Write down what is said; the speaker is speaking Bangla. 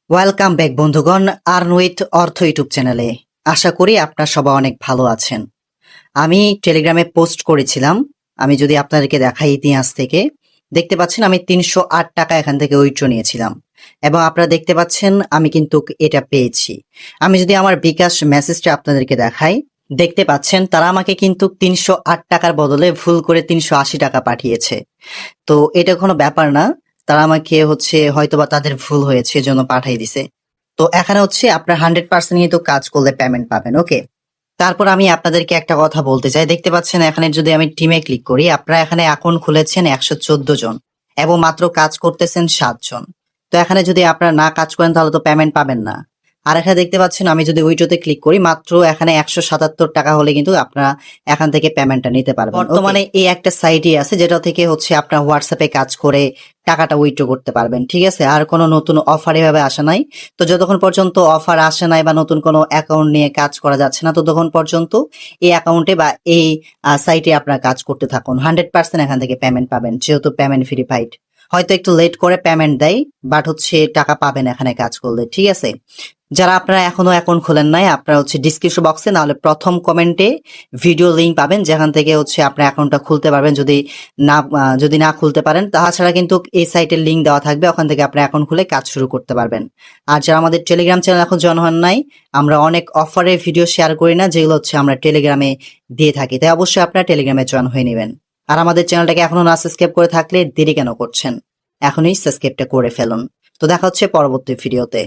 ওয়েলকাম ব্যাক বন্ধুগণ, আর্ন উইথ অর্থ ইউটিউব চ্যানেলে। আশা করি আপনারা সবাই অনেক ভালো আছেন। আমি টেলিগ্রামে পোস্ট করেছিলাম, আমি যদি আপনাদেরকে দেখাই ইতিহাস থেকে, দেখতে পাচ্ছেন আমি ৩০৮ টাকা এখান থেকে উইথড্র নিয়েছিলাম এবং আপনারা দেখতে পাচ্ছেন আমি কিন্তু এটা পেয়েছি। আমি যদি আমার বিকাশ মেসেজটা আপনাদেরকে দেখাই, দেখতে পাচ্ছেন তারা আমাকে কিন্তু ৩০৮ টাকার বদলে ভুল করে ৩৮০ টাকা পাঠিয়েছে। তো এটা কোনো ব্যাপার না, তারা আমাকে হয়তোবা তাদের ভুল হয়েছে এজন্য পাঠিয়ে দিছে। তো এখানে আপনার 100% তো কাজ করলে পেমেন্ট পাবেন, ওকে। তারপর আমি আপনাদেরকে একটা কথা বলতে চাই, দেখতে পাচ্ছেন এখানে যদি আমি টিমে ক্লিক করি, আপনারা এখানে অ্যাকাউন্ট খুলেছেন 114 জন এবং মাত্র কাজ করতেছেন 7 জন। তো এখানে যদি আপনারা না কাজ করেন তাহলে তো পেমেন্ট পাবেন না। আর এখানে দেখতে পাচ্ছেন আমি যদি উইড্রোতে ক্লিক করি, মাত্র এখানে 177 টাকা হলে কিন্তু আপনারা এখান থেকে পেমেন্টটা নিতে পারবেন। বর্তমানে এই একটা সাইটই আছে যেটা থেকে আপনার হোয়াটসঅ্যাপে কাজ করে টাকাটা উইথড্র করতে পারবেন, ঠিক আছে। আর কোনো নতুন অফার এভাবে আসা নাই। তো যতক্ষণ পর্যন্ত অফার আসে নাই বা নতুন কোনো অ্যাকাউন্ট নিয়ে কাজ করা যাচ্ছে না, ততক্ষণ পর্যন্ত এই অ্যাকাউন্টে বা এই সাইটে আপনারা কাজ করতে থাকুন। 100% এখান থেকে পেমেন্ট পাবেন, যেহেতু পেমেন্ট ভেরিফাইড। হয়তো একটু লেট করে পেমেন্ট দেয়, বাট টাকা পাবেন এখানে কাজ করলে, ঠিক আছে। যারা আপনারা এখনো অ্যাকাউন্ট খোলেন নাই, আপনারা ডিসক্রিপশন বক্সে নাহলে প্রথম কমেন্টে ভিডিও লিংক পাবেন, যেখান থেকে আপনার অ্যাকাউন্টটা খুলতে পারবেন। যদি না খুলতে পারেন, তাছাড়া কিন্তু এই সাইটের লিংক দেওয়া থাকবে, ওখান থেকে আপনার অ্যাকাউন্ট খুলে কাজ শুরু করতে পারবেন। আর যারা আমাদের টেলিগ্রাম চ্যানেল এখন জয়েন হন নাই, আমরা অনেক অফারের ভিডিও শেয়ার করি না, যেগুলো আমরা টেলিগ্রামে দিয়ে থাকি, তাই অবশ্যই আপনারা টেলিগ্রামে জয়েন হয়ে নেবেন। আর আমাদের চ্যানেলটাকে এখনো না সাবস্ক্রাইব করে থাকলে দেরি কেন করছেন, এখনই সাবস্ক্রাইবটা করে ফেলুন। তো দেখা হচ্ছে পরবর্তী ভিডিওতে।